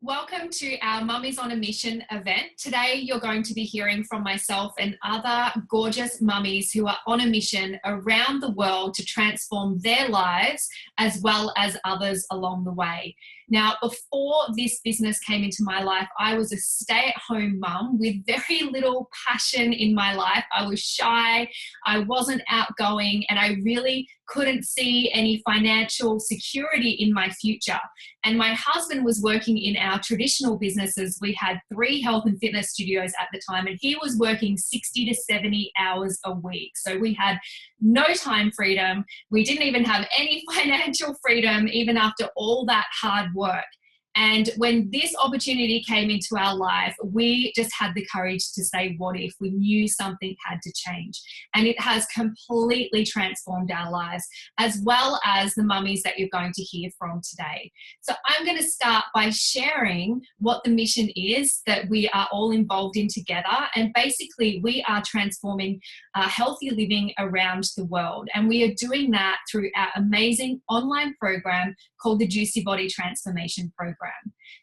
Welcome to our Mummies on a Mission event. Today, you're going to be hearing from myself and other gorgeous mummies who are on a mission around the world to transform their lives as well as others along the way. Now, before this business came into my life, I was a stay-at-home mum with very little passion in my life. I was shy, I wasn't outgoing, and I really couldn't see any financial security in my future. And my husband was working in our traditional businesses. We had 3 health and fitness studios at the time, and he was working 60 to 70 hours a week. So we had no time freedom. We didn't even have any financial freedom, even after all that hard work. And when this opportunity came into our life, we just had the courage to say, what if? We knew something had to change. And it has completely transformed our lives, as well as the mummies that you're going to hear from today. So I'm going to start by sharing what the mission is that we are all involved in together. And basically, we are transforming healthy living around the world. And we are doing that through our amazing online program called the Juicy Body Transformation Program.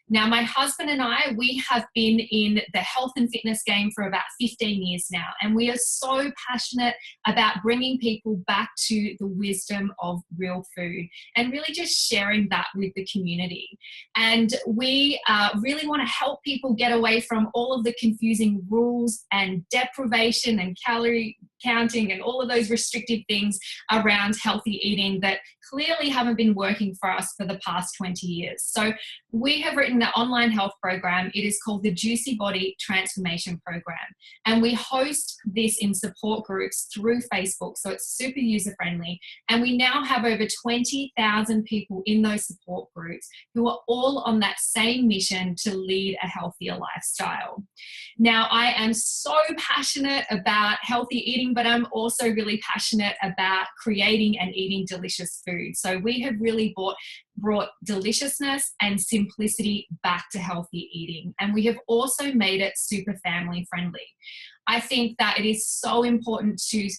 Now, my husband and I, we have been in the health and fitness game for about 15 years now, and we are so passionate about bringing people back to the wisdom of real food and really just sharing that with the community. And we really want to help people get away from all of the confusing rules and deprivation and calorie counting and all of those restrictive things around healthy eating that clearly haven't been working for us for the past 20 years. So we have written an online health program. It is called the Juicy Body Transformation Program. And we host this in support groups through Facebook. So it's super user friendly. And we now have over 20,000 people in those support groups who are all on that same mission to lead a healthier lifestyle. Now, I am so passionate about healthy eating, but I'm also really passionate about creating and eating delicious food. So we have really brought deliciousness and simplicity back to healthy eating. And we have also made it super family friendly. I think that it is so important to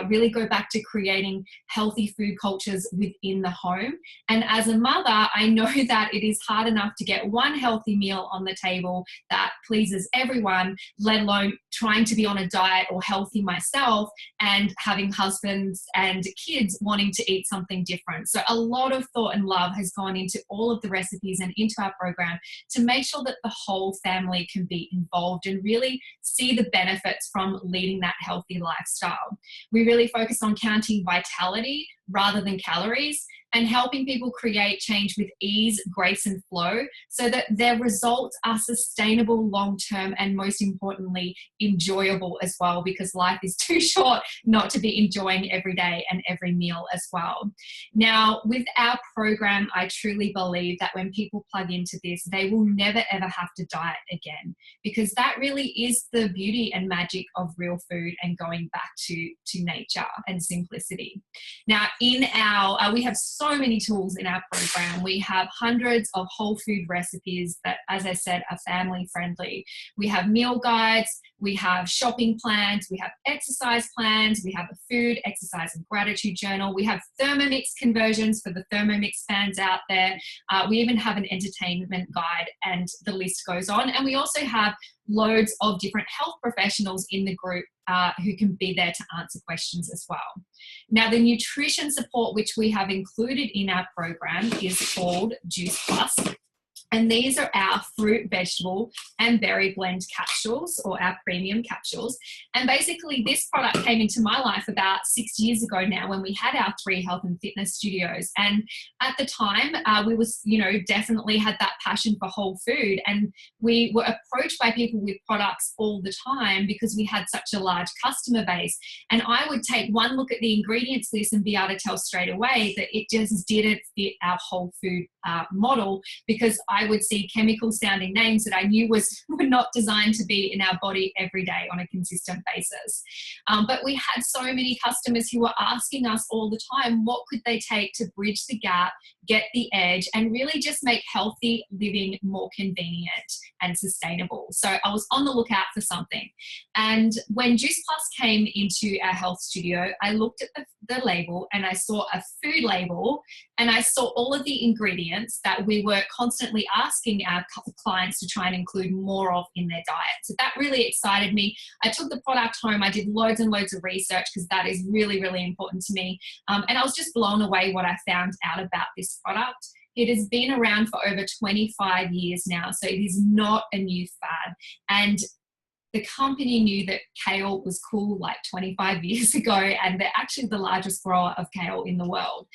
really go back to creating healthy food cultures within the home. And as a mother, I know that it is hard enough to get one healthy meal on the table that pleases everyone, let alone trying to be on a diet or healthy myself and having husbands and kids wanting to eat something different. So a lot of thought and love has gone into all of the recipes and into our program to make sure that the whole family can be involved and really see the benefits from leading that healthy lifestyle. We really focus on counting vitality rather than calories and helping people create change with ease, grace, and flow so that their results are sustainable long-term and, most importantly, enjoyable as well, because life is too short not to be enjoying every day and every meal as well. Now, with our program, I truly believe that when people plug into this, they will never ever have to diet again, because that really is the beauty and magic of real food and going back to nature and simplicity. Now, in our, we have so many tools in our program. We have hundreds of whole food recipes that, as I said, are family friendly. We have meal guides, we have shopping plans, we have exercise plans, we have a food, exercise, and gratitude journal. We have Thermomix conversions for the Thermomix fans out there. We even have an entertainment guide, and the list goes on. And we also have loads of different health professionals in the group who can be there to answer questions as well. Now, the nutrition support which we have included in our program is called Juice Plus. And these are our fruit, vegetable, and berry blend capsules, or our premium capsules. And basically, this product came into my life about 6 years ago now, when we had our 3 health and fitness studios. And at the time, we was, definitely had that passion for whole food. And we were approached by people with products all the time because we had such a large customer base. And I would take one look at the ingredients list and be able to tell straight away that it just didn't fit our whole food model, because I would see chemical sounding names that I knew were not designed to be in our body every day on a consistent basis. But we had so many customers who were asking us all the time, what could they take to bridge the gap, get the edge, and really just make healthy living more convenient and sustainable. So I was on the lookout for something. And when Juice Plus came into our health studio, I looked at the label and I saw a food label and I saw all of the ingredients ingredients that we were constantly asking our clients to try and include more of in their diet. So that really excited me. I took the product home. I did loads and loads of research because that is really, really important to me. And I was just blown away what I found out about this product. It has been around for over 25 years now, so it is not a new fad. And the company knew that kale was cool like 25 years ago, and they're actually the largest grower of kale in the world.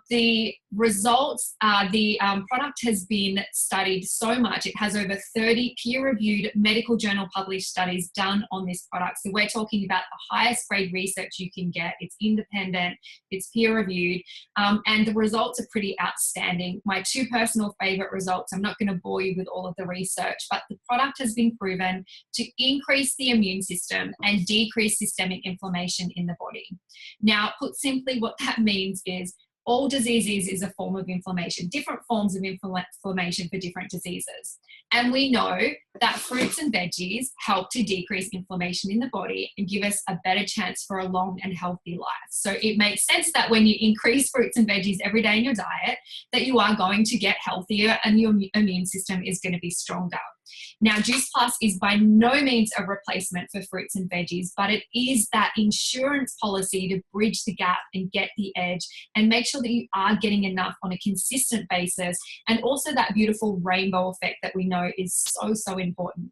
The results, the product has been studied so much. It has over 30 peer-reviewed medical journal published studies done on this product. So we're talking about the highest grade research you can get. It's independent, it's peer-reviewed, and the results are pretty outstanding. My two personal favorite results, I'm not going to bore you with all of the research, but the product has been proven to increase the immune system and decrease systemic inflammation in the body. Now, put simply, what that means is all diseases is a form of inflammation, different forms of inflammation for different diseases. And we know that fruits and veggies help to decrease inflammation in the body and give us a better chance for a long and healthy life. So it makes sense that when you increase fruits and veggies every day in your diet, that you are going to get healthier and your immune system is going to be stronger. Now, Juice Plus is by no means a replacement for fruits and veggies, but it is that insurance policy to bridge the gap and get the edge and make sure that you are getting enough on a consistent basis, and also that beautiful rainbow effect that we know is so, so important.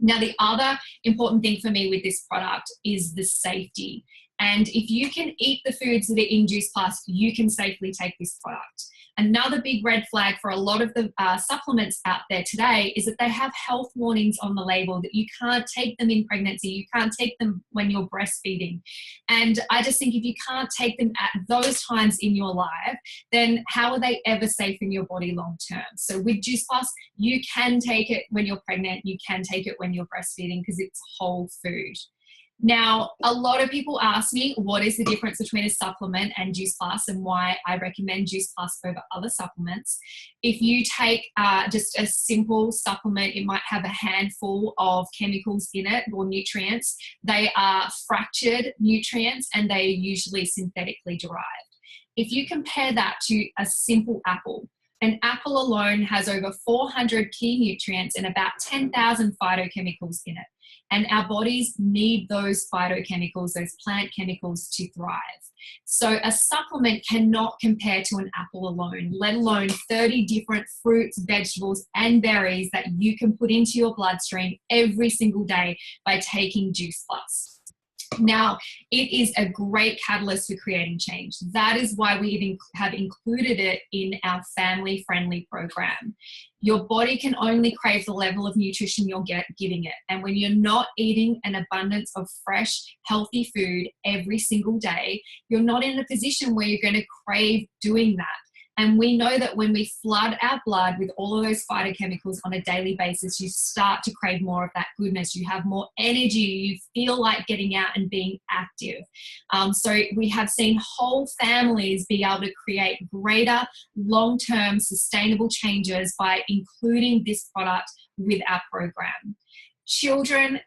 Now, the other important thing for me with this product is the safety. And if you can eat the foods that are in Juice Plus, you can safely take this product. Another big red flag for a lot of the supplements out there today is that they have health warnings on the label that you can't take them in pregnancy, you can't take them when you're breastfeeding. And I just think if you can't take them at those times in your life, then how are they ever safe in your body long term? So with Juice Plus, you can take it when you're pregnant, you can take it when you're breastfeeding because it's whole food. Now, a lot of people ask me, what is the difference between a supplement and Juice Plus and why I recommend Juice Plus over other supplements. If you take just a simple supplement, it might have a handful of chemicals in it or nutrients. They are fractured nutrients and they are usually synthetically derived. If you compare that to a simple apple, an apple alone has over 400 key nutrients and about 10,000 phytochemicals in it. And our bodies need those phytochemicals, those plant chemicals to thrive. So a supplement cannot compare to an apple alone, let alone 30 different fruits, vegetables, and berries that you can put into your bloodstream every single day by taking Juice Plus. Now, it is a great catalyst for creating change. That is why we have included it in our family-friendly program. Your body can only crave the level of nutrition you're giving it. And when you're not eating an abundance of fresh, healthy food every single day, you're not in a position where you're going to crave doing that. And we know that when we flood our blood with all of those phytochemicals on a daily basis, you start to crave more of that goodness. You have more energy. You feel like getting out and being active. So we have seen whole families be able to create greater long-term sustainable changes by including this product with our program. Children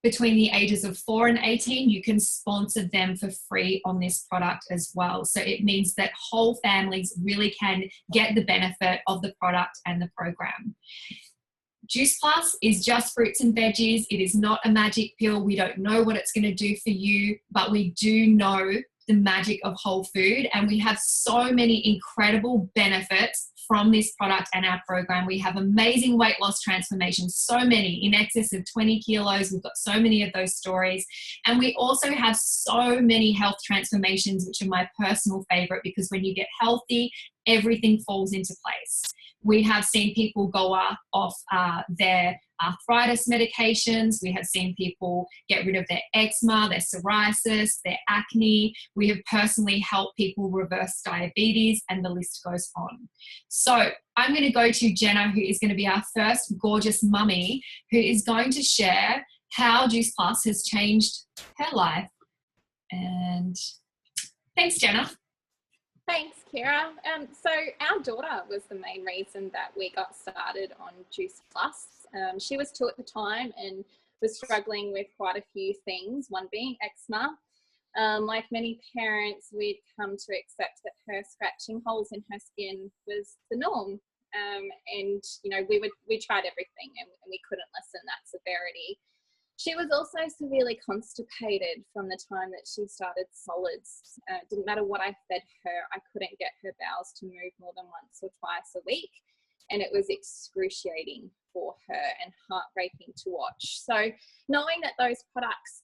between the ages of 4 and 18, you can sponsor them for free on this product as well. So it means that whole families really can get the benefit of the product and the program. Juice Plus is just fruits and veggies. It is not a magic pill. We don't know what it's going to do for you, but we do know the magic of whole food. And we have so many incredible benefits from this product and our program. We have amazing weight loss transformations, so many, in excess of 20 kilos. We've got so many of those stories. And we also have so many health transformations, which are my personal favorite, because when you get healthy, everything falls into place. We have seen people go off their arthritis medications. We have seen people get rid of their eczema, their psoriasis, their acne. We have personally helped people reverse diabetes, and the list goes on. So I'm going to go to Jenna, who is going to be our first gorgeous mummy, who is going to share how Juice Plus has changed her life. And thanks, Jenna. Thanks, Kira. So our daughter was the main reason that we got started on Juice Plus. She was 2 at the time and was struggling with quite a few things, one being eczema. Like many parents, we'd come to accept that her scratching holes in her skin was the norm. And, you know, we tried everything and we couldn't lessen that severity. She was also severely constipated from the time that she started solids. It didn't matter what I fed her, I couldn't get her bowels to move more than once or twice a week. And it was excruciating for her and heartbreaking to watch. So knowing that these products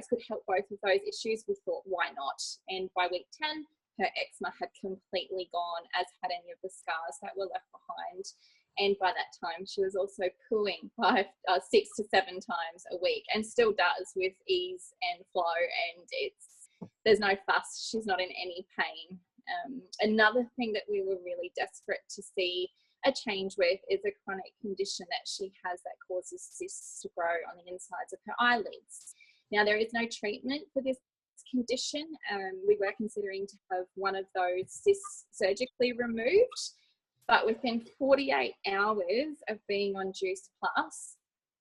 could help both of those issues, we thought, why not? And by week 10, her eczema had completely gone, as had any of the scars that were left behind. And by that time, she was also pooing 6 to 7 times a week, and still does with ease and flow. And there's no fuss. She's not in any pain. Another thing that we were really desperate to see a change with is a chronic condition that she has that causes cysts to grow on the insides of her eyelids. Now, there is no treatment for this condition. We were considering to have one of those cysts surgically removed, but within 48 hours of being on Juice Plus,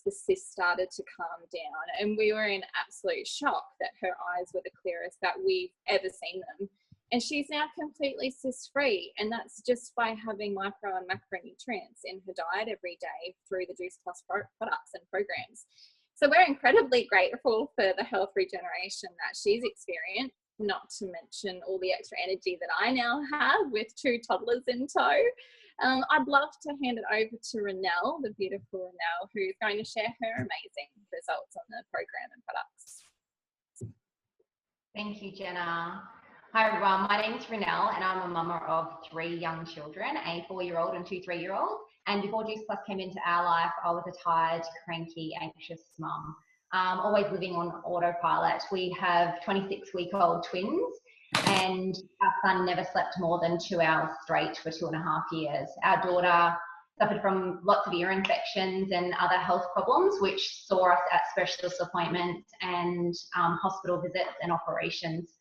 the cyst started to calm down, and we were in absolute shock that her eyes were the clearest that we've ever seen them. And she's now completely cyst-free, and that's just by having micro and macronutrients in her diet every day through the Juice Plus products and programs. So we're incredibly grateful for the health regeneration that she's experienced, not to mention all the extra energy that I now have with 2 toddlers in tow. I'd love to hand it over to Renelle, the beautiful Renelle, who's going to share her amazing results on the program and products. Thank you, Jenna. Hi everyone, my name is Renelle and I'm a mama of 3 young children, a 4-year-old and 2 3-year-olds. And before Juice Plus came into our life, I was a tired, cranky, anxious mum, always living on autopilot. We have 26-week-old twins, and our son never slept more than 2 hours straight for 2.5 years. Our daughter suffered from lots of ear infections and other health problems, which saw us at specialist appointments and hospital visits and operations.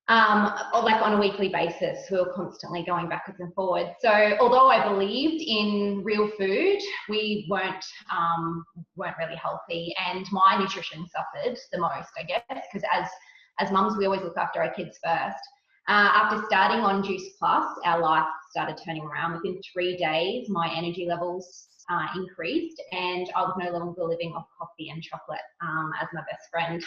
Like on a weekly basis, we were constantly going backwards and forwards. So although I believed in real food, we weren't really healthy, and my nutrition suffered the most, I guess, because as mums, we always look after our kids first. After starting on Juice Plus, our life started turning around. Within 3 days, my energy levels increased, and I was no longer living off coffee and chocolate as my best friend.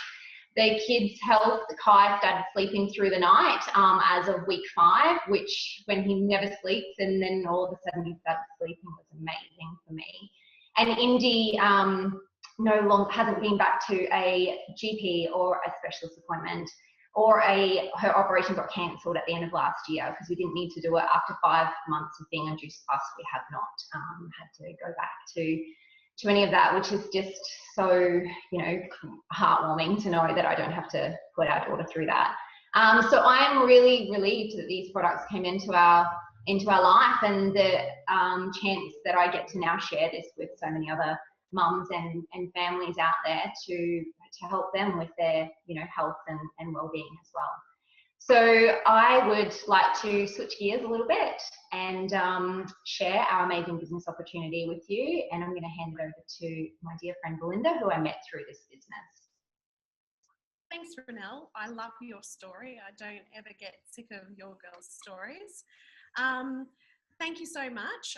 The kids' health, Kai started sleeping through the night as of week 5, which when he never sleeps and then all of a sudden he started sleeping was amazing for me. And Indy no longer hasn't been back to a GP or a specialist appointment, or her operation got cancelled at the end of last year because we didn't need to do it. After 5 months of being on Juice Plus, we have not had to go back to any of that, which is just so, heartwarming to know that I don't have to put our daughter through that. So I'm really relieved that these products came into our life, and the chance that I get to now share this with so many other mums and families out there to help them with their, health and well-being as well. So I would like to switch gears a little bit and share our amazing business opportunity with you. And I'm going to hand it over to my dear friend Belinda, who I met through this business. Thanks, Renelle. I love your story. I don't ever get sick of your girls' stories. Thank you so much.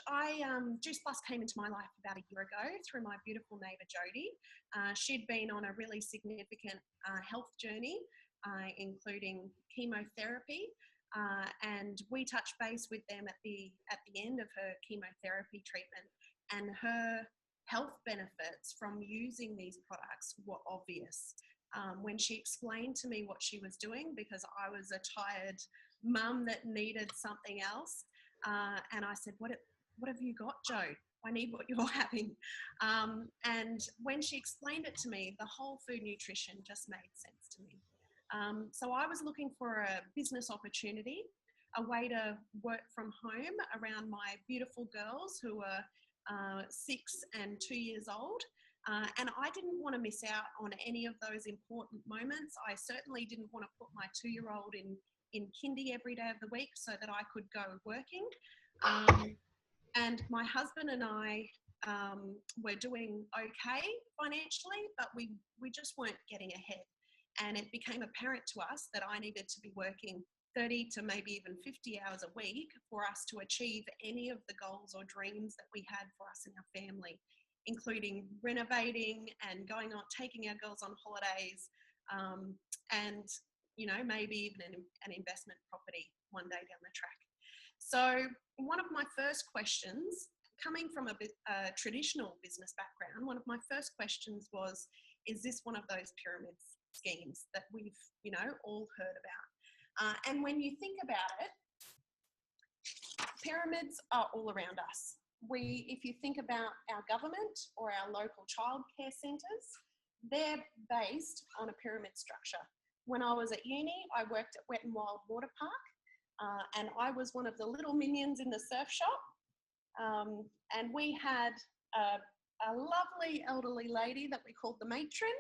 Juice Plus came into my life about a year ago through my beautiful neighbour Jodie. She'd been on a really significant health journey, including chemotherapy, and we touched base with them at the end of her chemotherapy treatment, and her health benefits from using these products were obvious. When she explained to me what she was doing, because I was a tired mum that needed something else, and I said, what have you got, Jo? I need what you're having. And when she explained it to me, the whole food nutrition just made sense to me. So I was looking for a business opportunity, a way to work from home around my beautiful girls who were 6 and 2 years old. And I didn't want to miss out on any of those important moments. I certainly didn't want to put my 2-year-old in kindy every day of the week so that I could go working. And my husband and I were doing okay financially, but we just weren't getting ahead. And it became apparent to us that I needed to be working 30 to maybe even 50 hours a week for us to achieve any of the goals or dreams that we had for us and our family, including renovating and going on, taking our girls on holidays, and, you know, maybe even an investment property one day down the track. So one of my first questions, coming from a traditional business background, one of my first questions was, is this one of those pyramid schemes that we've, you know, all heard about? And when you think about it, pyramids are all around us. If you think about our government or our local childcare centres, they're based on a pyramid structure. When I was at uni, I worked at Wet and Wild Water Park, and I was one of the little minions in the surf shop. And we had a lovely elderly lady that we called the matron,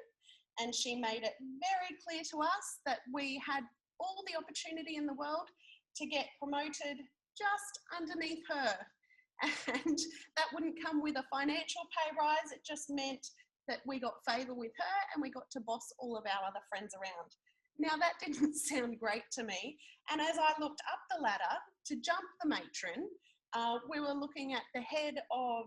and she made it very clear to us that we had all the opportunity in the world to get promoted just underneath her. And that wouldn't come with a financial pay rise, it just meant that we got favour with her and we got to boss all of our other friends around. Now that didn't sound great to me, and as I looked up the ladder to jump the matron, we were looking at the head of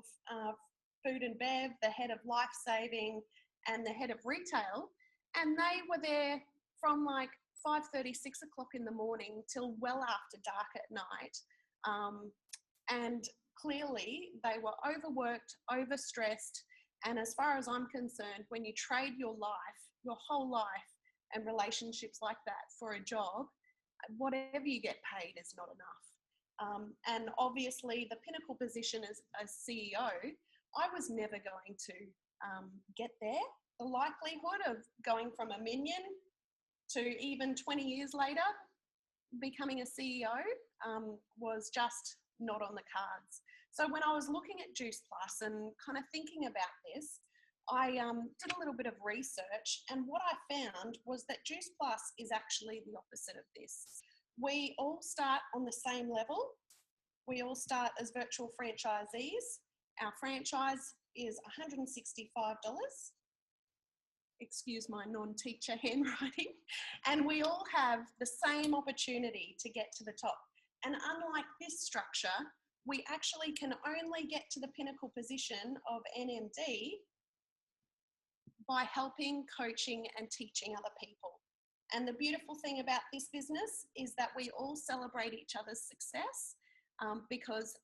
food and bev, the head of life-saving, and the head of retail, and they were there from like 5:30, 6 o'clock in the morning till well after dark at night. And clearly they were overworked, overstressed, and as far as I'm concerned, when you trade your life, your whole life, and relationships like that for a job, whatever you get paid is not enough. And obviously the pinnacle position as CEO, I was never going to get there. The likelihood of going from a minion to even 20 years later becoming a CEO was just not on the cards. So when I was looking at Juice Plus and kind of thinking about this, I did a little bit of research, and what I found was that Juice Plus is actually the opposite of this. We all start on the same level. We all start as virtual franchisees. Our franchise is $165. Excuse my non-teacher handwriting. And we all have the same opportunity to get to the top. And unlike this structure, we actually can only get to the pinnacle position of NMD by helping, coaching, and teaching other people. And the beautiful thing about this business is that we all celebrate each other's success, because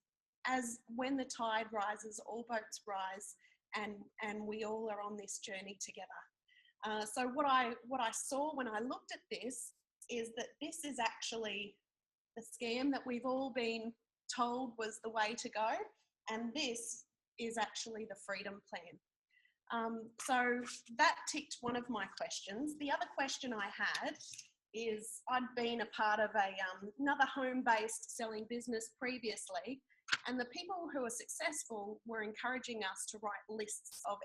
when the tide rises, all boats rise, and we all are on this journey together. So what I saw when I looked at this is that this is actually the scam that we've all been told was the way to go, and this is actually the freedom plan. So that ticked one of my questions. The other question I had is, I'd been a part of another home-based selling business previously, and the people who were successful were encouraging us to write lists of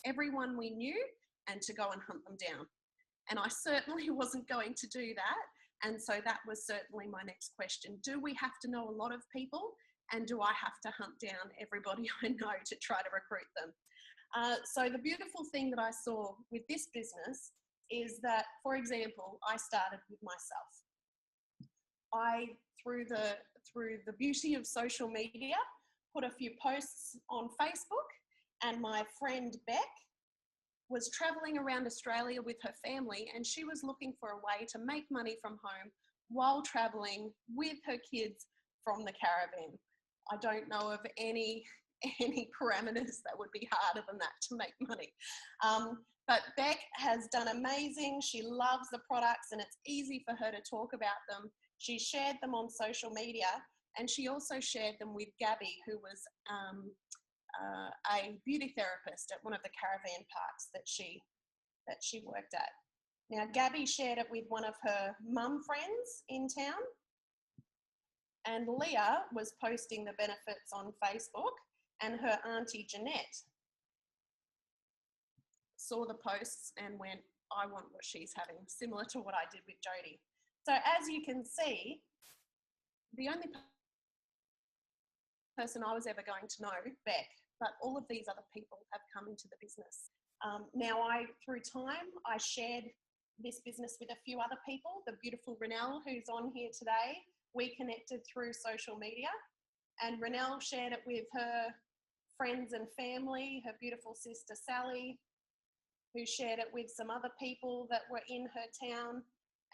everyone we knew, and to go and hunt them down. And I certainly wasn't going to do that. And so that was certainly my next question. Do we have to know a lot of people? And do I have to hunt down everybody I know to try to recruit them? So the beautiful thing that I saw with this business is that, for example, I started with myself. Through the beauty of social media, put a few posts on Facebook, and my friend Beck was traveling around Australia with her family, and she was looking for a way to make money from home while traveling with her kids from the caravan. I don't know of any parameters that would be harder than that to make money. But Beck has done amazing. She loves the products, and it's easy for her to talk about them. She shared them on social media, and she also shared them with Gabby, who was a beauty therapist at one of the caravan parks that she worked at. Now, Gabby shared it with one of her mum friends in town, and Leah was posting the benefits on Facebook, and her auntie Jeanette saw the posts and went, I want what she's having, similar to what I did with Jodie. So as you can see, the only person I was ever going to know, Beck, but all of these other people have come into the business. Now, through time, I shared this business with a few other people. The beautiful Renelle, who's on here today, we connected through social media, and Renelle shared it with her friends and family, her beautiful sister Sally, who shared it with some other people that were in her town.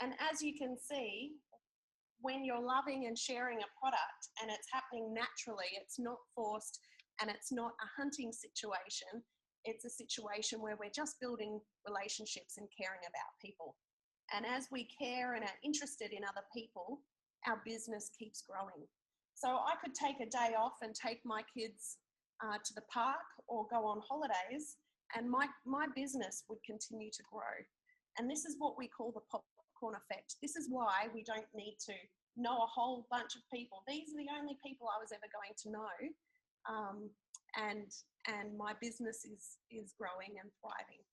And as you can see, when you're loving and sharing a product and it's happening naturally, it's not forced and it's not a hunting situation, it's a situation where we're just building relationships and caring about people. And as we care and are interested in other people, our business keeps growing. So I could take a day off and take my kids to the park or go on holidays, and my business would continue to grow. And this is what we call the popcorn effect. This is why we don't need to know a whole bunch of people. These are the only people I was ever going to know. And my business is growing and thriving.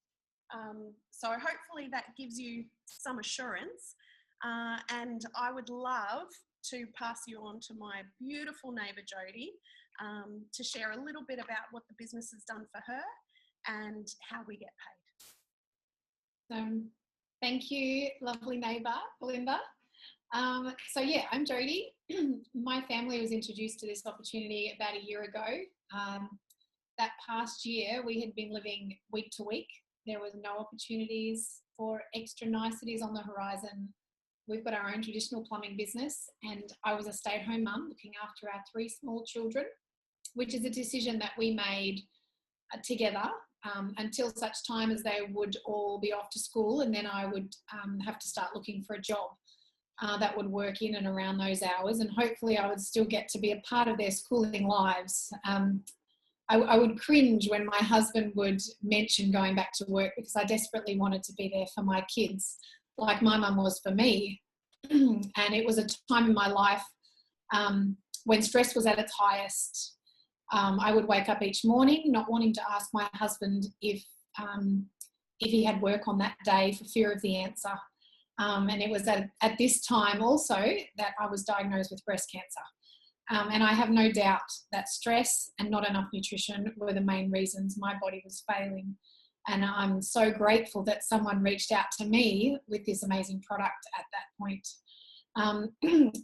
So hopefully that gives you some assurance. And I would love to pass you on to my beautiful neighbour Jodie to share a little bit about what the business has done for her and how we get paid. Thank you, lovely neighbour, Belinda. So yeah, I'm Jodie. My family was introduced to this opportunity about a year ago. That past year, we had been living week to week. There was no opportunities for extra niceties on the horizon. We've got our own traditional plumbing business, and I was a stay-at-home mum looking after our 3 small children, which is a decision that we made together until such time as they would all be off to school, and then I would have to start looking for a job that would work in and around those hours, and hopefully I would still get to be a part of their schooling lives. I would cringe when my husband would mention going back to work because I desperately wanted to be there for my kids, like my mum was for me. And it was a time in my life when stress was at its highest. I would wake up each morning not wanting to ask my husband if he had work on that day for fear of the answer. And it was at this time also that I was diagnosed with breast cancer. And I have no doubt that stress and not enough nutrition were the main reasons my body was failing. And I'm so grateful that someone reached out to me with this amazing product at that point.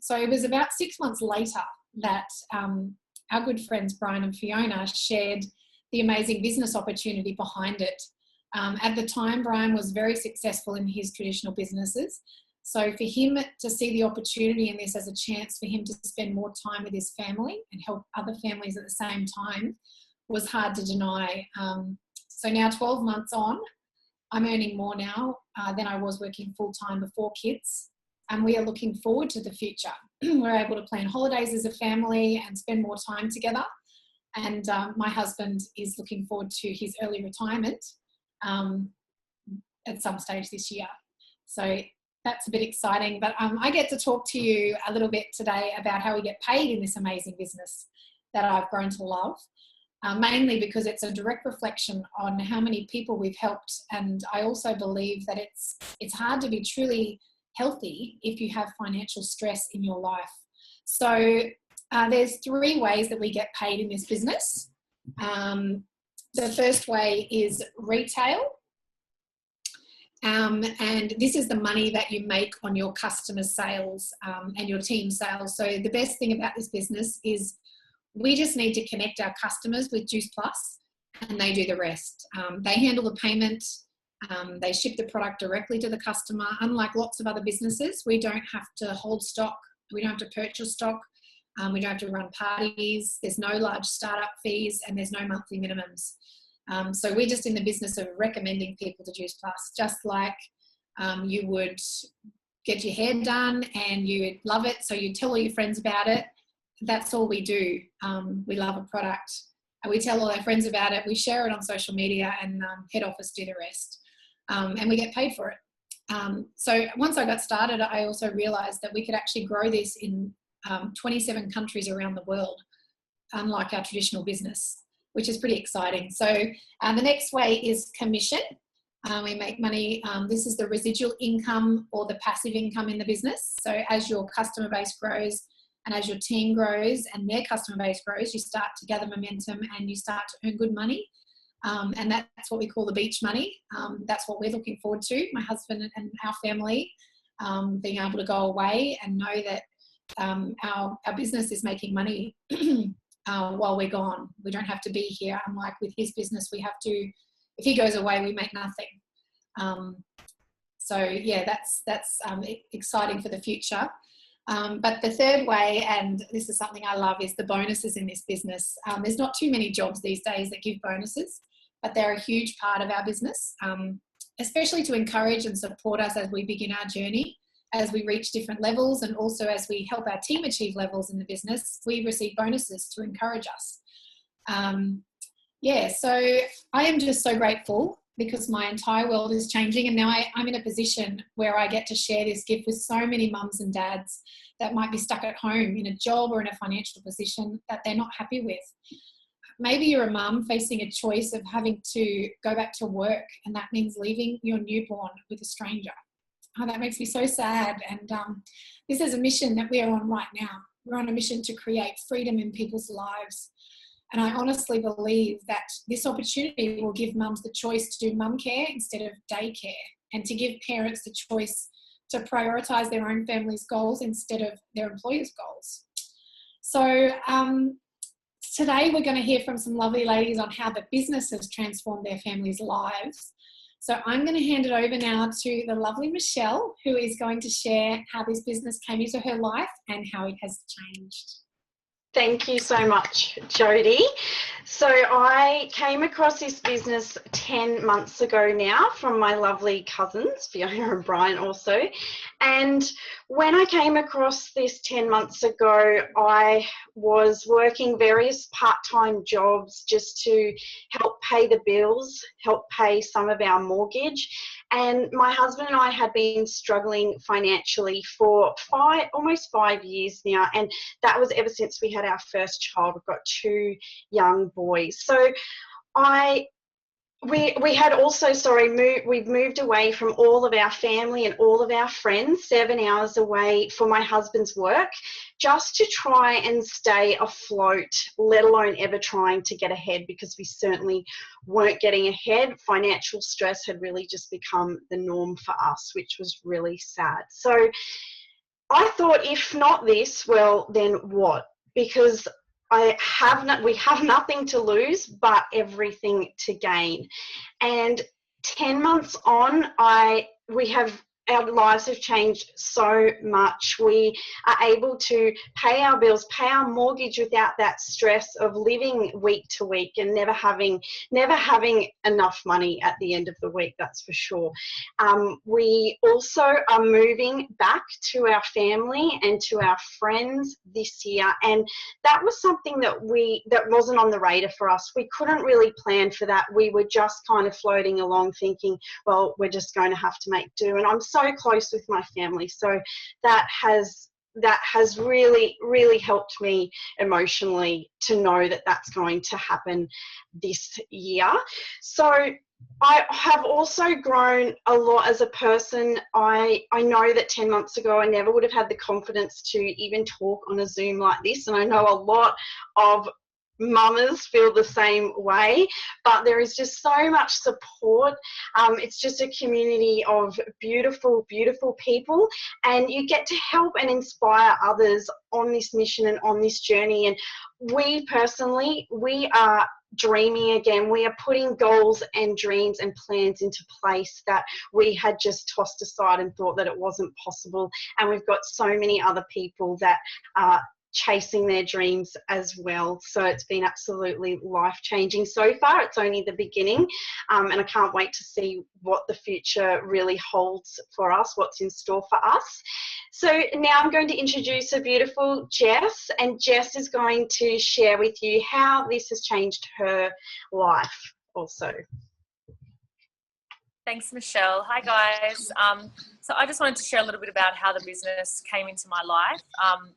So it was about 6 months later that our good friends Brian and Fiona shared the amazing business opportunity behind it. At the time, Brian was very successful in his traditional businesses. So for him to see the opportunity in this as a chance for him to spend more time with his family and help other families at the same time was hard to deny. So now 12 months on, I'm earning more now than I was working full-time before kids. And we are looking forward to the future. We're able to plan holidays as a family and spend more time together. And my husband is looking forward to his early retirement at some stage this year. So that's a bit exciting. But I get to talk to you a little bit today about how we get paid in this amazing business that I've grown to love. Mainly because it's a direct reflection on how many people we've helped. And I also believe that it's hard to be truly healthy if you have financial stress in your life. So there's 3 ways that we get paid in this business. The first way is retail. And this is the money that you make on your customer sales and your team sales. So the best thing about this business is we just need to connect our customers with Juice Plus and they do the rest. They handle the payment. They ship the product directly to the customer. Unlike lots of other businesses, we don't have to hold stock. We don't have to purchase stock. We don't have to run parties. There's no large startup fees and there's no monthly minimums. So we're just in the business of recommending people to Juice Plus, just like you would get your hair done and you would love it, so you tell all your friends about it. That's all we do. We love a product and we tell all our friends about it. We share it on social media and head office do the rest. And we get paid for it. So once I got started, I also realized that we could actually grow this in 27 countries around the world, unlike our traditional business, which is pretty exciting. So the next way is commission. We make money. This is the residual income or the passive income in the business. So as your customer base grows and as your team grows and their customer base grows, you start to gather momentum and you start to earn good money. And that's what we call the beach money. That's what we're looking forward to, my husband and our family, being able to go away and know that our business is making money while we're gone. We don't have to be here. Unlike with his business, we have to, if he goes away, we make nothing. So yeah, that's exciting for the future. But the third way, and this is something I love, is the bonuses in this business. There's not too many jobs these days that give bonuses, but they're a huge part of our business, especially to encourage and support us as we begin our journey, as we reach different levels, and also as we help our team achieve levels in the business. We receive bonuses to encourage us. Yeah, so I am just so grateful because my entire world is changing, and now I'm in a position where I get to share this gift with so many mums and dads that might be stuck at home in a job or in a financial position that they're not happy with. Maybe you're a mum facing a choice of having to go back to work, and that means leaving your newborn with a stranger. Oh, that makes me so sad. And this is a mission that we are on right now. We're on a mission to create freedom in people's lives. And I honestly believe that this opportunity will give mums the choice to do mum care instead of daycare, and to give parents the choice to prioritise their own family's goals instead of their employer's goals. So today we're going to hear from some lovely ladies on how the business has transformed their families' lives. So I'm going to hand it over now to the lovely Michelle, who is going to share how this business came into her life and how it has changed. Thank you so much, Jodie. So I came across this business 10 months ago now from my lovely cousins, Fiona and Brian also. And when I came across this 10 months ago, I was working various part-time jobs just to help pay the bills, help pay some of our mortgage. And my husband and I had been struggling financially for almost 5 years now. And that was ever since we had our first child. We've got 2 young boys. So we had also, we've moved away from all of our family and all of our friends, 7 hours away for my husband's work, just to try and stay afloat, let alone ever trying to get ahead, because we certainly weren't getting ahead. Financial stress had really just become the norm for us, which was really sad. So I thought, if not this, well, then what? Because we have nothing to lose but everything to gain. And 10 months on, our lives have changed so much. We are able to pay our bills, pay our mortgage without that stress of living week to week and never having enough money at the end of the week, that's for sure. We also are moving back to our family and to our friends this year, and that was something that wasn't on the radar for us. We couldn't really plan for that. We were just kind of floating along thinking, well, we're just going to have to make do. And I'm so close with my family, so that has really, really helped me emotionally to know that that's going to happen this year. So I have also grown a lot as a person. I know that 10 months ago I never would have had the confidence to even talk on a Zoom like this, and I know a lot of mamas feel the same way, but there is just so much support. It's just a community of beautiful, beautiful people, and you get to help and inspire others on this mission and on this journey. And we personally, we are dreaming again. We are putting goals and dreams and plans into place that we had just tossed aside and thought that it wasn't possible. And we've got so many other people that are chasing their dreams as well. So it's been absolutely life-changing so far. It's only the beginning, and I can't wait to see what the future really holds for us, what's in store for us. So now I'm going to introduce a beautiful Jess, and Jess is going to share with you how this has changed her life also. Thanks, Michelle. Hi, guys. So I just wanted to share a little bit about how the business came into my life.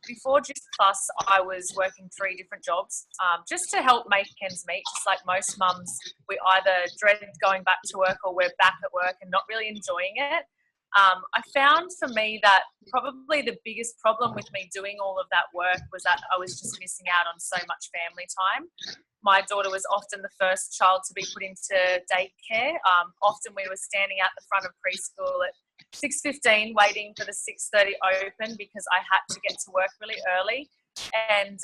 Before Juice Plus, I was working 3 different jobs just to help make ends meet. Just like most mums, we either dread going back to work or we're back at work and not really enjoying it. I found for me that probably the biggest problem with me doing all of that work was that I was just missing out on so much family time. My daughter was often the first child to be put into daycare. Often we were standing out the front of preschool at 6:15 waiting for the 6:30 open because I had to get to work really early. And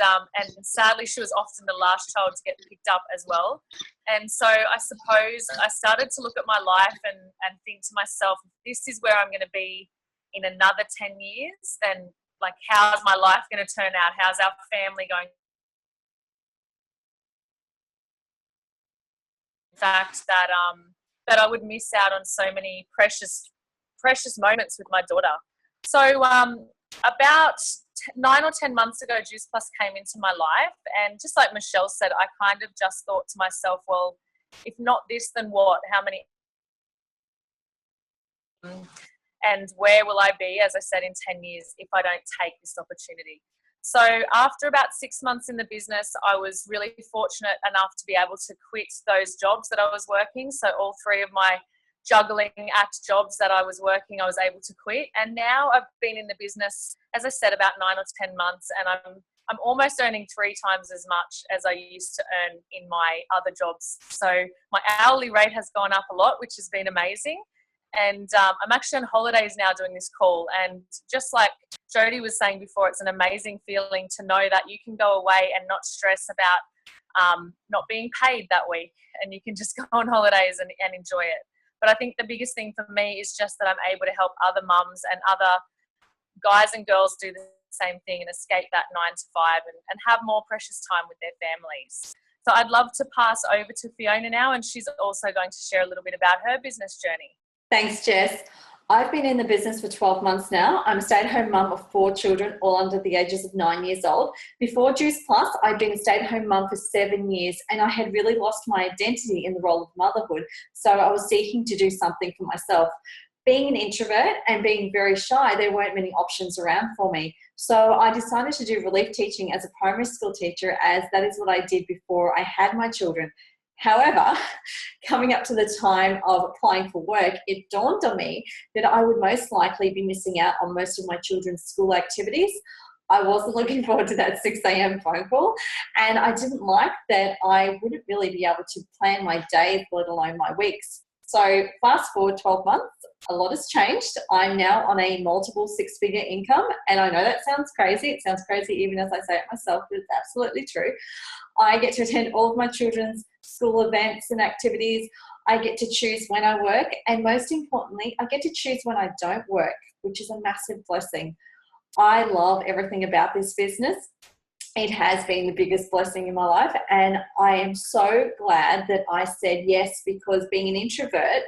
sadly, she was often the last child to get picked up as well. And so I suppose I started to look at my life and think to myself, if this is where I'm going to be in another 10 years, then like, how's my life going to turn out? How's our family going? In fact, that I would miss out on so many precious moments with my daughter. So about 9 or 10 months ago, Juice Plus came into my life, and just like Michelle said, I kind of just thought to myself, well, if not this, then what? How many? And where will I be, as I said, in 10 years if I don't take this opportunity? So after about 6 months in the business, I was really fortunate enough to be able to quit those jobs that I was working. So all 3 of my juggling act jobs that I was working, I was able to quit. And now I've been in the business, as I said, about 9 or 10 months, and I'm almost earning 3 times as much as I used to earn in my other jobs. So my hourly rate has gone up a lot, which has been amazing. And I'm actually on holidays now doing this call. And just like Jody was saying before, it's an amazing feeling to know that you can go away and not stress about not being paid that week. And you can just go on holidays and enjoy it. But I think the biggest thing for me is just that I'm able to help other mums and other guys and girls do the same thing and escape that 9 to 5 and have more precious time with their families. So I'd love to pass over to Fiona now, and she's also going to share a little bit about her business journey. Thanks, Jess. I've been in the business for 12 months now. I'm a stay-at-home mum of 4 children, all under the ages of 9 years old. Before Juice Plus, I'd been a stay-at-home mum for 7 years, and I had really lost my identity in the role of motherhood. So I was seeking to do something for myself. Being an introvert and being very shy, there weren't many options around for me. So I decided to do relief teaching as a primary school teacher, as that is what I did before I had my children. However, coming up to the time of applying for work, it dawned on me that I would most likely be missing out on most of my children's school activities. I wasn't looking forward to that 6 a.m. phone call, and I didn't like that I wouldn't really be able to plan my days, let alone my weeks. So fast forward 12 months, a lot has changed. I'm now on a multiple 6-figure income, and I know that sounds crazy. It sounds crazy even as I say it myself, but it's absolutely true. I get to attend all of my children's school events and activities. I get to choose when I work, and most importantly, I get to choose when I don't work, which is a massive blessing. I love everything about this business. It has been the biggest blessing in my life, and I am so glad that I said yes, because being an introvert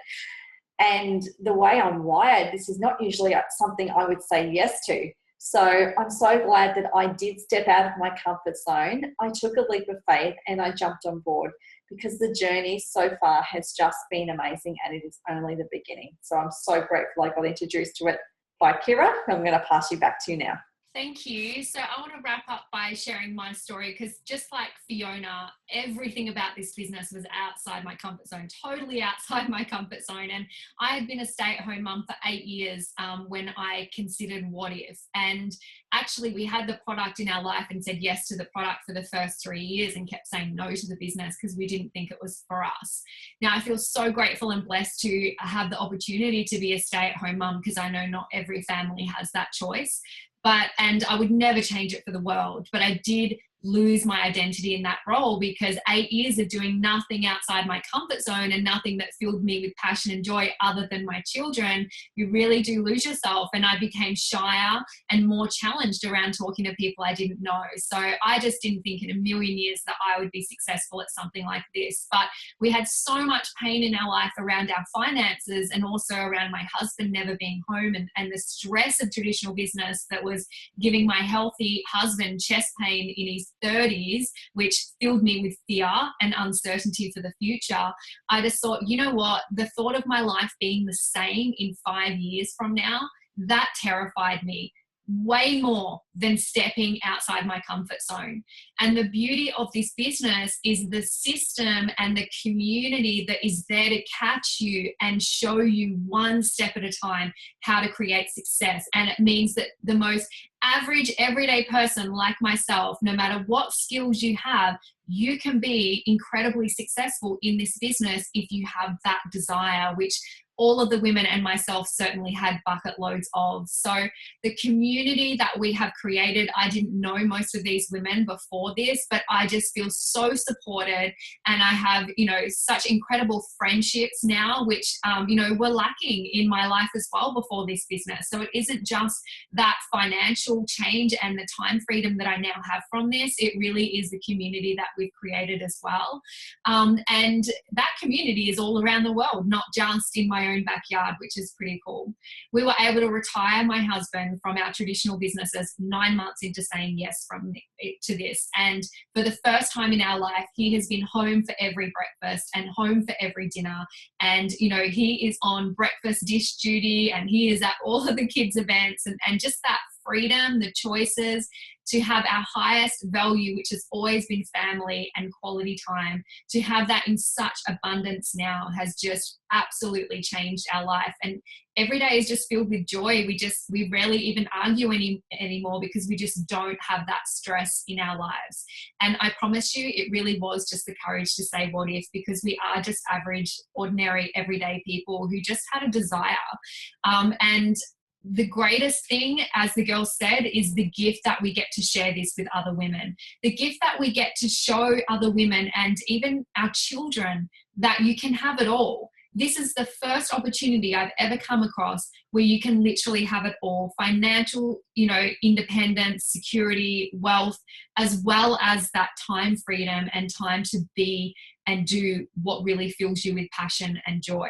and the way I'm wired, this is not usually something I would say yes to. So I'm so glad that I did step out of my comfort zone. I took a leap of faith and I jumped on board, because the journey so far has just been amazing, and it is only the beginning. So I'm so grateful I got introduced to it by Kira. I'm going to pass you back to you now. Thank you. So I want to wrap up by sharing my story, because just like Fiona, everything about this business was outside my comfort zone, totally outside my comfort zone. And I had been a stay-at-home mum for 8 years when I considered what if. And actually we had the product in our life and said yes to the product for the first 3 years and kept saying no to the business because we didn't think it was for us. Now I feel so grateful and blessed to have the opportunity to be a stay-at-home mum, because I know not every family has that choice. And I would never change it for the world, but I did lose my identity in that role, because 8 years of doing nothing outside my comfort zone and nothing that filled me with passion and joy other than my children, you really do lose yourself. And I became shyer and more challenged around talking to people I didn't know. So I just didn't think in a million years that I would be successful at something like this. But we had so much pain in our life around our finances, and also around my husband never being home, and the stress of traditional business that was giving my healthy husband chest pain in his 30s, which filled me with fear and uncertainty for the future. I just thought, you know what, the thought of my life being the same in 5 years from now, that terrified me way more than stepping outside my comfort zone. And the beauty of this business is the system and the community that is there to catch you and show you one step at a time how to create success. And it means that the most average everyday person like myself, no matter what skills you have, you can be incredibly successful in this business if you have that desire, which all of the women and myself certainly had bucket loads of. So the community that we have created, I didn't know most of these women before this, but I just feel so supported, and I have, you know, such incredible friendships now, which, you know, were lacking in my life as well before this business. So it isn't just that financial change and the time freedom that I now have from this, it really is the community that we've created as well. And that community is all around the world, not just in my own backyard, which is pretty cool. We were able to retire my husband from our traditional businesses 9 months into saying yes to this. And for the first time in our life, he has been home for every breakfast and home for every dinner. And, you know, he is on breakfast dish duty, and he is at all of the kids' events, and just that freedom, the choices to have our highest value, which has always been family and quality time, to have that in such abundance now has just absolutely changed our life. And every day is just filled with joy. We rarely even argue anymore because we just don't have that stress in our lives. And I promise you, it really was just the courage to say what if, because we are just average, ordinary, everyday people who just had a desire. And the greatest thing, as the girl said, is the gift that we get to share this with other women. The gift that we get to show other women and even our children that you can have it all. This is the first opportunity I've ever come across where you can literally have it all: financial, you know, independence, security, wealth, as well as that time freedom and time to be and do what really fills you with passion and joy.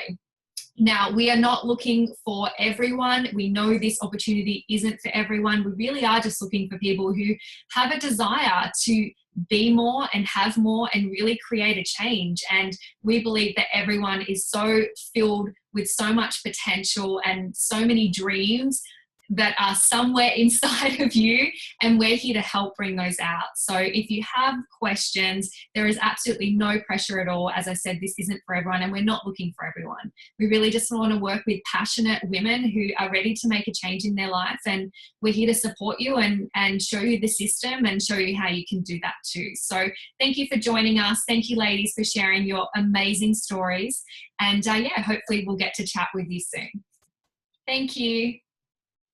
Now, we are not looking for everyone. We know this opportunity isn't for everyone. We really are just looking for people who have a desire to be more and have more and really create a change. And we believe that everyone is so filled with so much potential and so many dreams that are somewhere inside of you, and we're here to help bring those out. So if you have questions, there is absolutely no pressure at all. As I said, this isn't for everyone, and we're not looking for everyone. We really just want to work with passionate women who are ready to make a change in their life, and we're here to support you and show you the system and show you how you can do that too. So thank you for joining us. Thank you, ladies, for sharing your amazing stories, and yeah, hopefully we'll get to chat with you soon. Thank you.